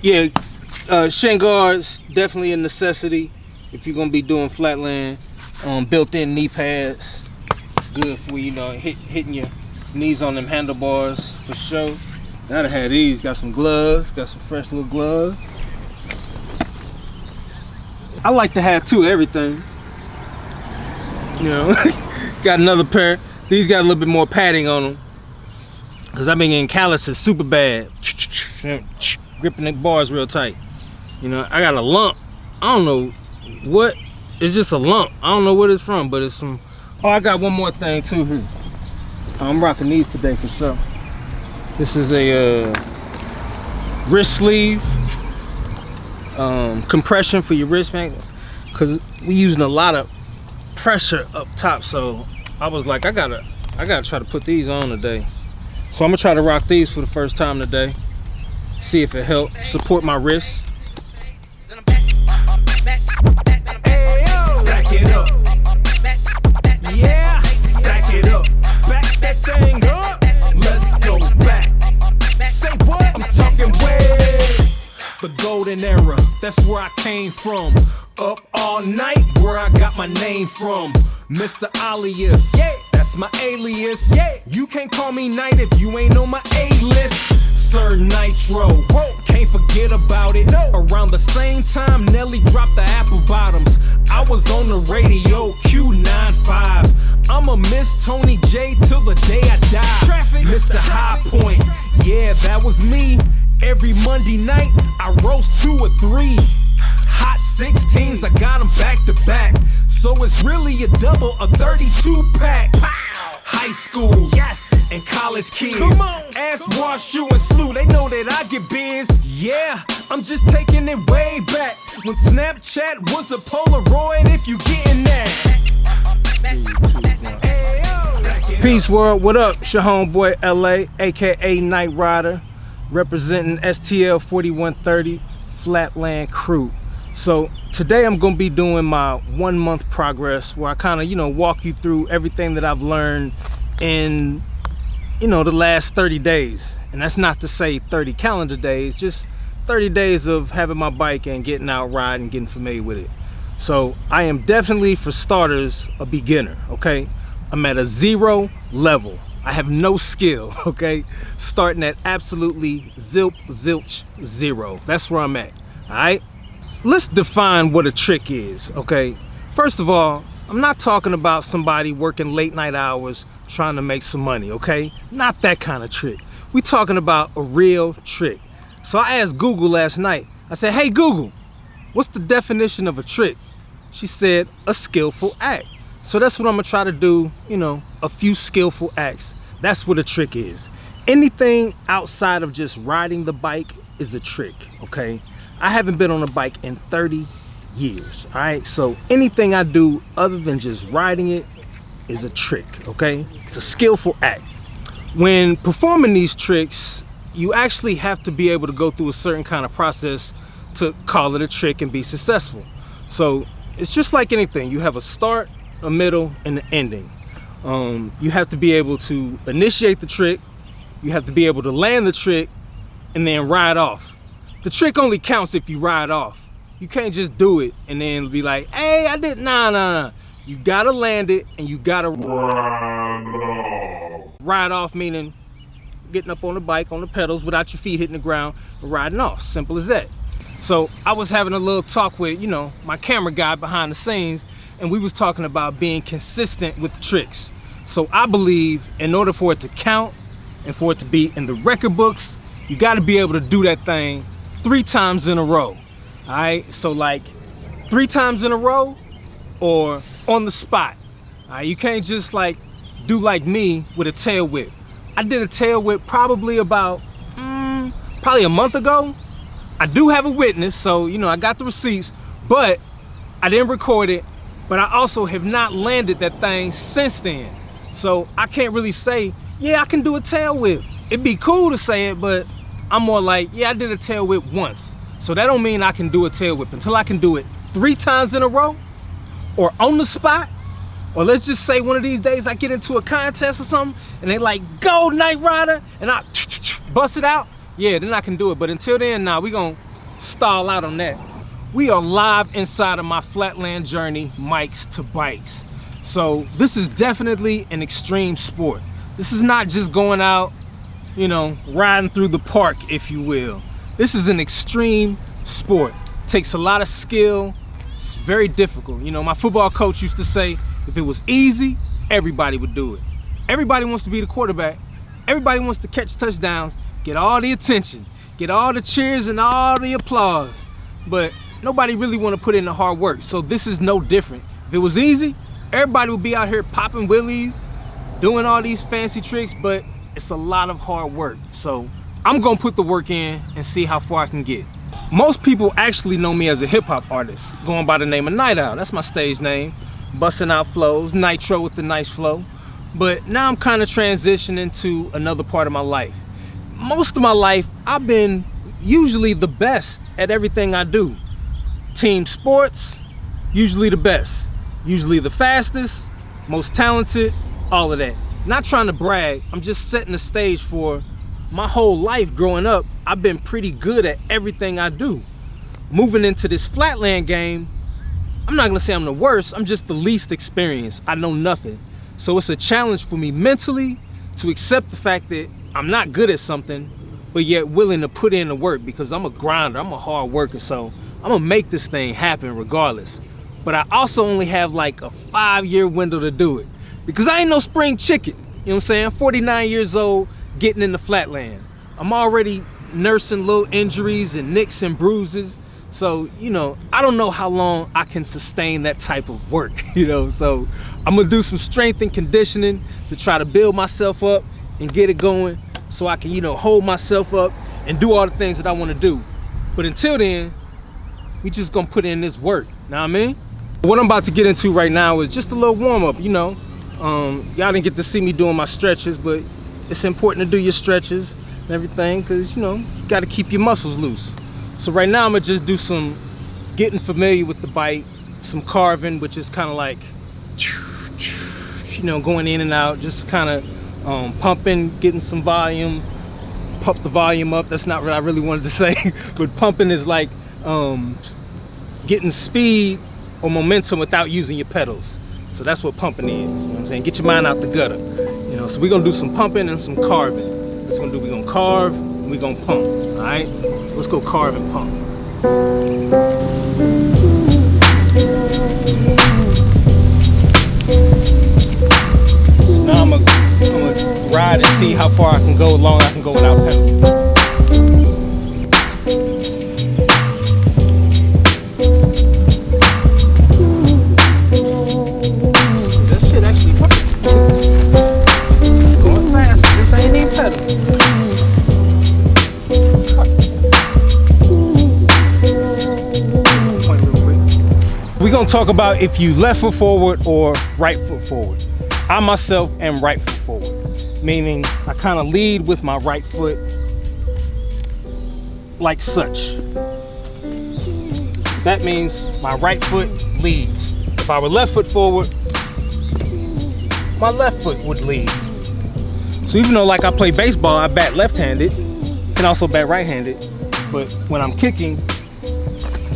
Yeah, shin guards definitely a necessity if you're gonna be doing flatland. Built-in knee pads, good for, you know, hitting your knees on them handlebars for sure. Gotta have these. Got some gloves, got some fresh little gloves. I like to have two everything. You know, got another pair. These got a little bit more padding on them, cause I've been getting calluses super bad, gripping the bars real tight. You know, I got a lump. I don't know what. It's just a lump. I don't know what it's from, but it's from. Oh, I got one more thing too here. I'm rocking these today for sure. This is a wrist sleeve, compression for your wrist, man, cause we using a lot of pressure up top. So I was like, I gotta try to put these on today. So I'm gonna try to rock these for the first time today. See if it helps support my wrist. Back it up. Yeah, back it up. Back that thing up. Let's go back. Say what? I'm talking way. The golden era, that's where I came from. Up all night, where I got my name from. Mr. Alias, yeah, that's my alias. Yeah, you can't call me Nite if you ain't on my A-list. Sir NiTRO, can't forget about it. No. Around the same time Nelly dropped the apple bottoms, I was on the radio, Q95. I'ma miss Tony J till the day I die. Traffic. Mr. High Point, yeah, that was me. Every Monday night, I roast 2 or 3. Hot 16s, I got them back to back. So it's really a double, a 32 pack. High school, yes, and college kids. Come on. Ask Wash, you and Slew, they know that I get biz. Yeah, I'm just taking it way back when Snapchat was a Polaroid, if you getting that. Peace world, what up? It's your homeboy LA, aka Night Rider, representing STL 4130 Flatland crew. So today I'm gonna be doing my 1 month progress, where I kind of, you know, walk you through everything that I've learned in, you know, the last 30 days. And that's not to say 30 calendar days, just 30 days of having my bike and getting out riding, getting familiar with it. So I am definitely, for starters, a beginner, okay? I'm at a 0 level. I have no skill, okay? Starting at absolutely zilch 0. That's where I'm at, all right? Let's define what a trick is, okay? First of all, I'm not talking about somebody working late night hours trying to make some money, okay? Not that kind of trick. We talking about a real trick. So I asked Google last night. I said, hey Google, what's the definition of a trick? She said, a skillful act. So that's what I'm gonna try to do, you know, a few skillful acts. That's what a trick is. Anything outside of just riding the bike is a trick, okay? I haven't been on a bike in 30 years, all right? So anything I do other than just riding it is a trick, okay? It's a skillful act. When performing these tricks, you actually have to be able to go through a certain kind of process to call it a trick and be successful. So it's just like anything. You have a start, a middle, and an ending. You have to be able to initiate the trick, you have to be able to land the trick, and then ride off. The trick only counts if you ride off. You can't just do it and then be like, hey, I did, nah. You gotta land it and you gotta ride off. Ride off meaning getting up on the bike, on the pedals without your feet hitting the ground and riding off, simple as that. So I was having a little talk with, you know, my camera guy behind the scenes, and we was talking about being consistent with tricks. So I believe in order for it to count and for it to be in the record books, you gotta be able to do that thing 3 times in a row, all right? So like 3 times in a row or on the spot, all right? You can't just like do like me with a tail whip. I did a tail whip probably about, probably a month ago. I do have a witness, so you know, I got the receipts, but I didn't record it, but I also have not landed that thing since then. So I can't really say, yeah, I can do a tail whip. It'd be cool to say it, but I'm more like, yeah, I did a tail whip once. So that don't mean I can do a tail whip until I can do it 3 times in a row or on the spot. Or let's just say one of these days I get into a contest or something and they like, go Night Rider, and I bust it out. yeah, then I can do it. But until then, nah, we gonna stall out on that. We are live inside of my Flatland journey, mics to bikes. So this is definitely an extreme sport. This is not just going out, you know, riding through the park, if you will. This is an extreme sport. It takes a lot of skill. It's very difficult. You know, my football coach used to say, if it was easy, everybody would do it. Everybody wants to be the quarterback. Everybody wants to catch touchdowns, get all the attention, get all the cheers and all the applause. But nobody really want to put in the hard work. So this is no different. If it was easy, everybody would be out here popping wheelies, doing all these fancy tricks, but it's a lot of hard work. So I'm gonna put the work in and see how far I can get. Most people actually know me as a hip hop artist, going by the name of Nite. That's my stage name. Busting out flows, NiTRO with the nice flow. But now I'm kind of transitioning to another part of my life. Most of my life, I've been usually the best at everything I do. Team sports, usually the best. Usually the fastest, most talented, all of that. Not trying to brag, I'm just setting the stage for my whole life growing up. I've been pretty good at everything I do. Moving into this Flatland game, I'm not gonna say I'm the worst, I'm just the least experienced. I know nothing. So it's a challenge for me mentally to accept the fact that I'm not good at something, but yet willing to put in the work, because I'm a grinder, I'm a hard worker, so I'm gonna make this thing happen regardless. But I also only have like a 5-year window to do it, because I ain't no spring chicken, you know what I'm saying? 49 years old, getting in the Flatland. I'm already nursing little injuries and nicks and bruises. So, you know, I don't know how long I can sustain that type of work, you know? So I'm gonna do some strength and conditioning to try to build myself up and get it going so I can, you know, hold myself up and do all the things that I wanna do. But until then, we just gonna put in this work, know what I mean? What I'm about to get into right now is just a little warm up, you know? Y'all didn't get to see me doing my stretches, but it's important to do your stretches and everything, because, you know, you gotta keep your muscles loose. So right now I'm gonna just do some getting familiar with the bike, some carving, which is kind of like, you know, going in and out, just kind of pumping, getting some volume, pump the volume up. That's not what I really wanted to say, but pumping is like getting speed or momentum without using your pedals. So that's what pumping is, you know what I'm saying? Get your mind out the gutter, you know? So we're gonna do some pumping and some carving. That's what we're gonna do. We're gonna carve and we're gonna pump, all right? So let's go carve and pump. So now I'm gonna ride and see how far I can go, as long as I can go without pedals. That shit actually works. Going fast, this ain't even pedal. We're gonna talk about if you left foot forward or right foot forward. I myself am right foot forward, meaning I kind of lead with my right foot like such. That means my right foot leads. If I were left foot forward, my left foot would lead. So even though like I play baseball, I bat left-handed, can also bat right-handed, but when I'm kicking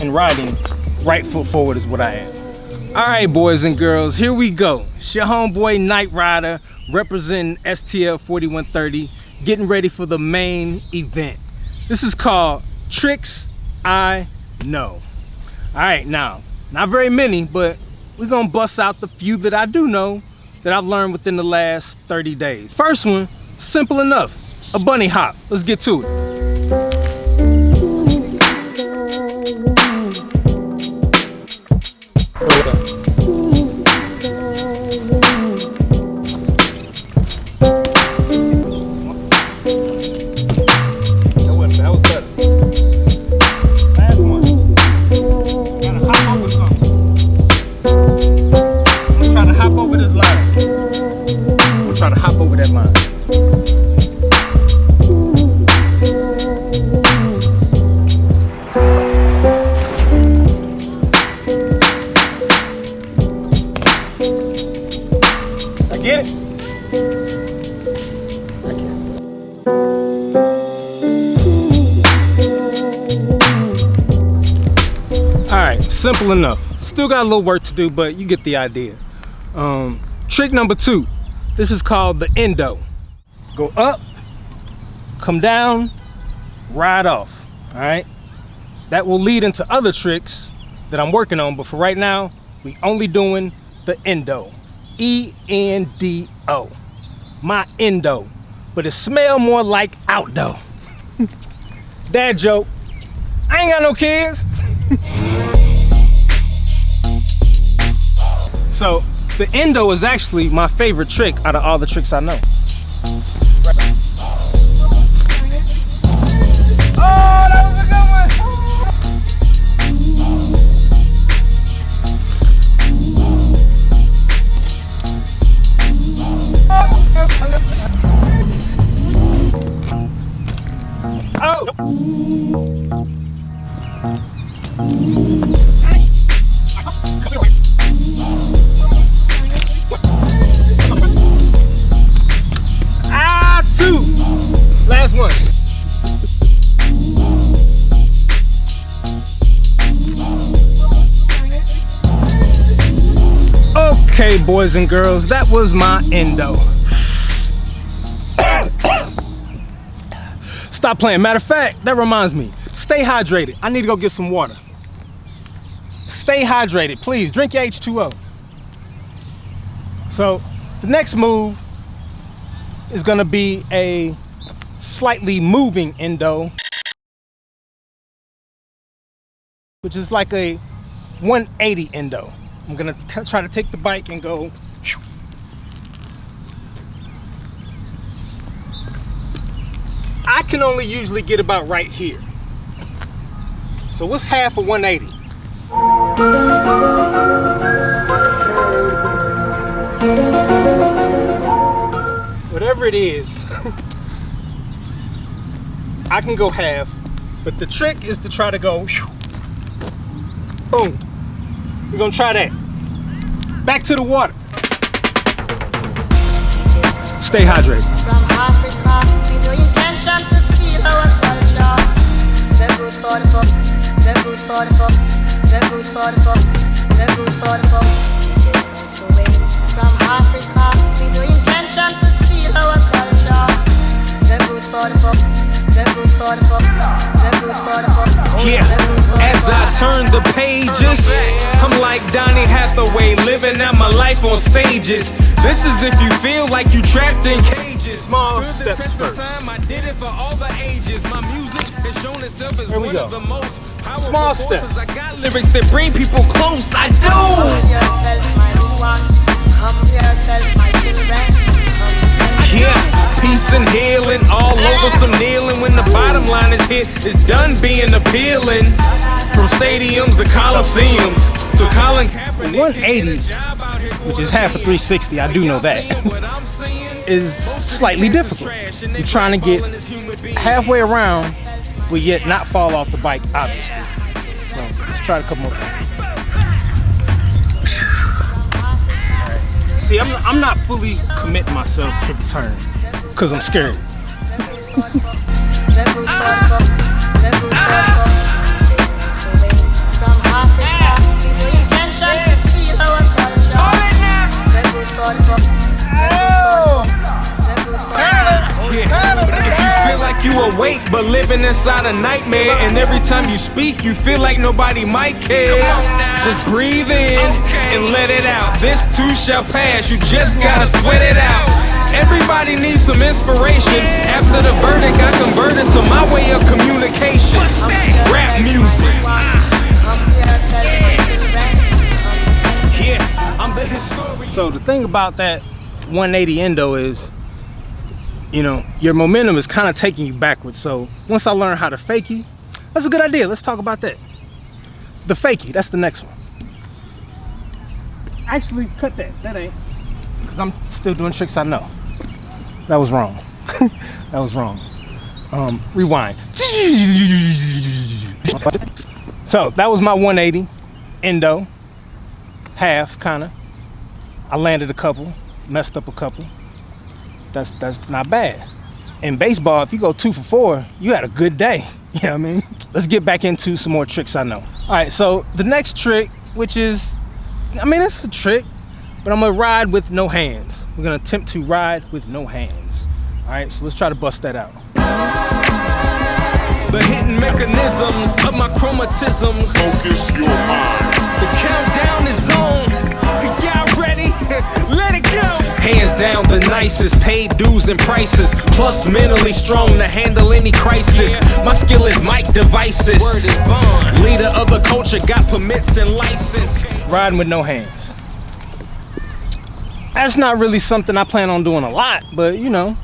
and riding, right foot forward is what I am. All right, boys and girls, here we go. It's your homeboy Nite Rider, representing STL 4130, getting ready for the main event. This is called Tricks I Know. All right, now, not very many, but we're gonna bust out the few that I do know that I've learned within the last 30 days. First one, simple enough, a bunny hop. Let's get to it. right, simple enough. Still got a little work to do, but you get the idea. Trick number 2. This is called the endo. Go up, come down, ride off. All right. That will lead into other tricks that I'm working on, but for right now, we only doing the endo. E-N-D-O. My endo. But it smell more like outdoor. Dad joke. I ain't got no kids. So the endo is actually my favorite trick out of all the tricks I know. Oh, that was a good one. Oh. Last one. Okay, boys and girls, that was my endo. Stop playing. Matter of fact, that reminds me. Stay hydrated. I need to go get some water. Stay hydrated, please. Drink your H2O. So, the next move is gonna be a slightly moving endo, which is like a 180 endo. I'm gonna try to take the bike and go. I can only usually get about right here. So what's half of 180? Whatever it is, I can go half, but the trick is to try to go boom. We're gonna try that. Back to the water. Stay hydrated. From Africa, with no intention to steal our culture. They're good for the fuck, they're good for the fuck, they're good for the fuck, they're good for the fuck. So from Africa, with no intention to steal our culture. They're good for the fuck, they're good for the fuck, they're good for the fuck. Yeah, as I turn the pages, I'm like Donny Hathaway, living out my life on stages. This is if you feel like you trapped in cages. Small Stood the steps test of first. time, I did it for all the ages. My music has shown itself as Here we one go. of the most powerful Small forces. steps. I got lyrics that bring people close. I do. Humble yourself, my one. Humble yourself, my children. Yeah, peace and healing, all over some kneeling. When the bottom line is hit, it's done being appealing. From stadiums to coliseums to Colin Kaepernick. 180, which is half a 360, I do know that, is slightly difficult. You're trying to get halfway around, but yet not fall off the bike, obviously. So let's try it a couple more times. See, I'm not fully committing myself to the turn because I'm scared. They're good for the fuck, they're good for the fuck. So from Africa, with no intention to steal our culture. They're good for the fuck, they're good for the fuck, they're good for the fuck. If you feel like you awake but living inside a nightmare, and every time you speak you feel like nobody might care, just breathe in and let it out. This too shall pass, you just gotta sweat it out. Everybody needs some inspiration. After the verdict I converted to my way of communication. Rap music. Yeah, I'm the historian. So the thing about that 180 endo is, you know, your momentum is kind of taking you backwards. So once I learn how to fakie, that's a good idea. Let's talk about that. The fakie, that's the next one. Actually, cut that. That ain't, because I'm still doing tricks I know. That was wrong. That was wrong. Rewind. So that was my 180 endo. Half, kind of. I landed a couple, messed up a couple. That's not bad. In baseball, if you go 2 for 4, you had a good day. Yeah, I mean, let's get back into some more tricks I know. All right, so the next trick, which is, I mean, it's a trick, but I'm gonna ride with no hands. We're gonna attempt to ride with no hands. All right, so let's try to bust that out. The hidden mechanisms of my chromatisms. Focus your mind. The countdown is on. Y'all ready? Let it go. Hands down, the nicest, paid dues and prices. Plus mentally strong to handle any crisis. My skill is mic devices. Word is bond. Leader of the culture, got permits and license. Riding with no hands. That's not really something I plan on doing a lot, but you know,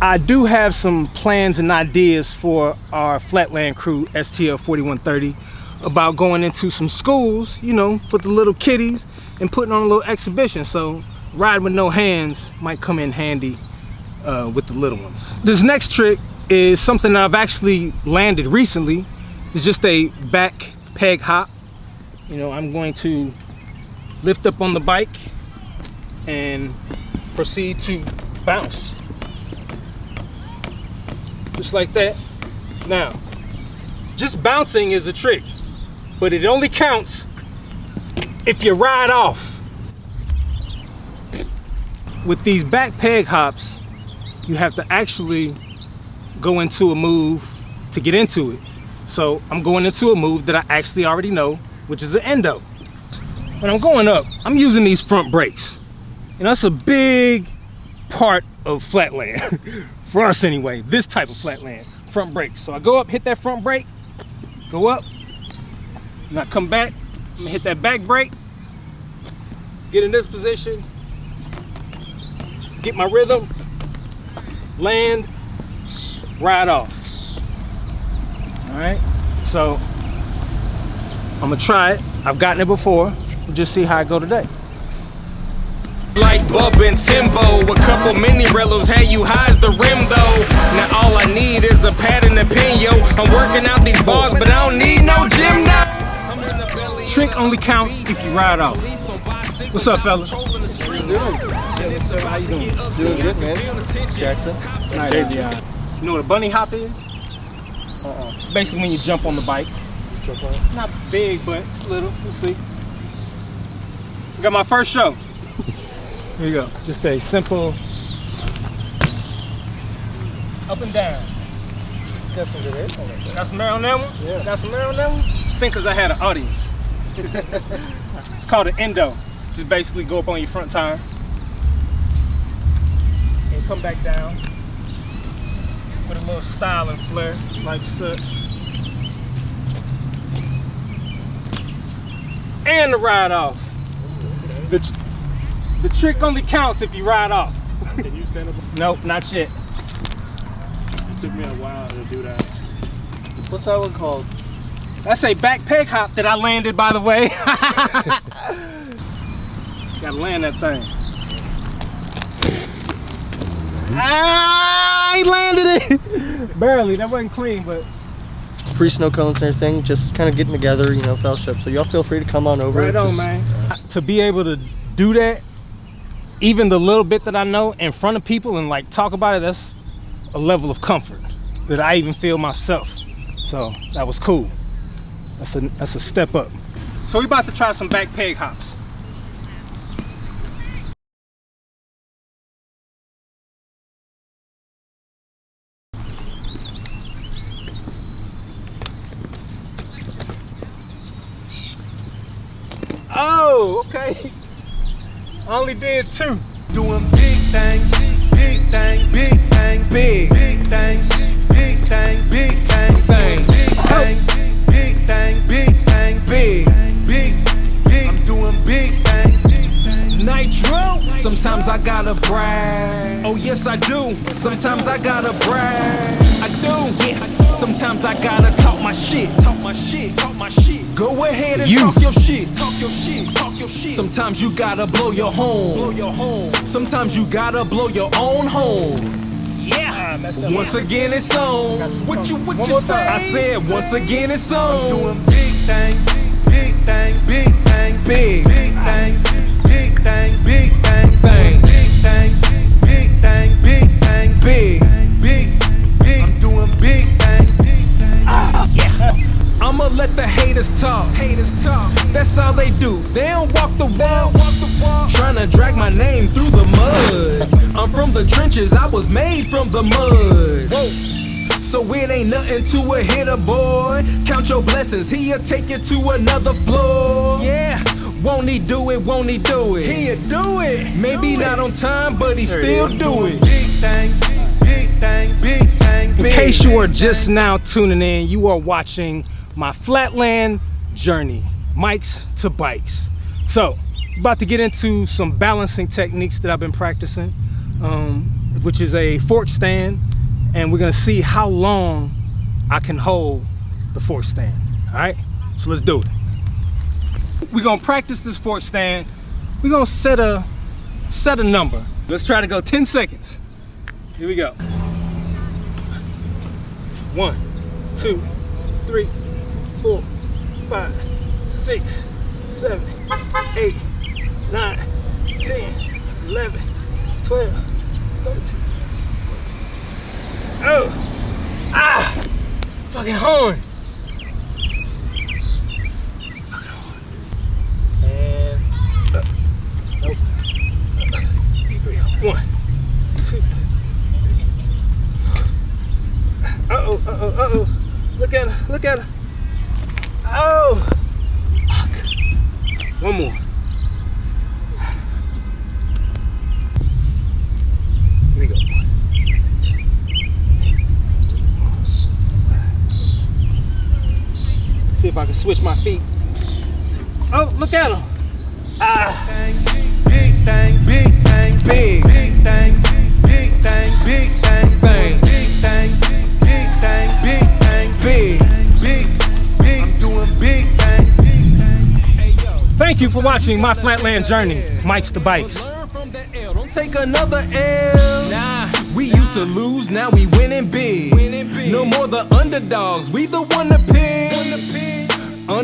I do have some plans and ideas for our Flatland crew, STL 4130, about going into some schools, you know, for the little kiddies and putting on a little exhibition. So riding with no hands might come in handy with the little ones. This next trick is something that I've actually landed recently. It's just a back peg hop. You know, I'm going to lift up on the bike and proceed to bounce. Just like that. Now, just bouncing is a trick, but it only counts if you ride off. With these back peg hops, you have to actually go into a move to get into it. So I'm going into a move that I actually already know, which is an endo. When I'm going up, I'm using these front brakes. And that's a big part of Flatland. For us anyway, this type of Flatland, front brakes. So I go up, hit that front brake, go up, and I come back, I'm gonna hit that back brake, get in this position, get my rhythm, land, ride off. All right, so I'm gonna try it. I've gotten it before. We'll just see how I go today. Like Bub and Timbo, a couple mini relos had you high as the rim though. Now all I need is a pad and a pin, yo. I'm working out these bars, but I don't need no gym now. Trick only counts if you ride off. What's up, fellas? How you doing? Doing good, man. Jackson. Nice. You know what a bunny hop is? It's basically when you jump on the bike. Just jump on it. Not big, but it's little. We'll see. Got my first show. Here you go. Just a simple up and down. Got some good air on that. Got some air on that one? Yeah. Got some air on that one? I think because I had an audience. It's called an endo. Just basically go up on your front tire and come back down with a little style and flair like such. And the ride off. The trick only counts if you ride off. Can you stand up? Nope, not yet. It took me a while to do that. What's that one called? That's a back peg hop that I landed, by the way. Gotta land that thing. I landed it! Barely, that wasn't clean, but. Free snow cones and everything, just kind of getting together, you know, fellowship. So y'all feel free to come on over. Right on, man. To be able to do that, even the little bit that I know in front of people and like talk about it, that's a level of comfort that I even feel myself. So that was cool. That's a step up. So we about to try some back peg hops. Oh, okay. I only did 2. Doing big things, big things, big things, big things, big things, big things, big things, big things, big things, big. I'm doing big things. NiTRO. Sometimes I gotta brag. Oh yes I do. Sometimes I gotta brag. I do. Yeah. Sometimes I gotta talk my shit. Talk my shit. Talk my shit. Go ahead and talk your shit. Talk your shit. Talk your shit. Sometimes you gotta blow your home. Blow your home. Sometimes you gotta blow your own home. Yeah. Once again it's on. What you say? I said once again it's on. I'm doing big things. Big things. Big things. Big things. Big things, big things, big things, big things, big things, big. I'm doing big let the haters talk. That's all they do. They don't walk the walk. Trying to drag my name through the mud. I'm from the trenches, I was made from the mud. So it ain't nothing to a hitter, boy. Count your blessings, he'll take you to another floor. Yeah, won't he do it, won't he do it? He'll do it. Maybe not on time, but he still do it. Big things, big things, big things. In case you are just now tuning in, you are watching my Flatland journey, mics to bikes. So, about to get into some balancing techniques that I've been practicing, which is a fork stand, and we're gonna see how long I can hold the fork stand. All right, so let's do it. We're gonna practice this fork stand. We're gonna set a number. Let's try to go 10 seconds. Here we go. 1, 2, 3, 4, 5, 6, 7, 8, 9, 10, 11, 12, 13. Oh! Ah! Fucking horn! Fucking horn. And nope. Here we go. 1, 2, 3. Uh-oh, uh-oh, uh-oh. Look at her, look at her. Oh! Fuck. One more. Here we go. See if I can switch my feet. Oh, look at them. Ah. Big things, big things, big things, big things, big things, big things, big things, big things, big. I'm doing big things. Thank you for watching my Flatland journey, mics to bikes. Learn from the L, don't take another L. Nah, we used to lose, now we winning big. No more the underdogs, we the one to pick.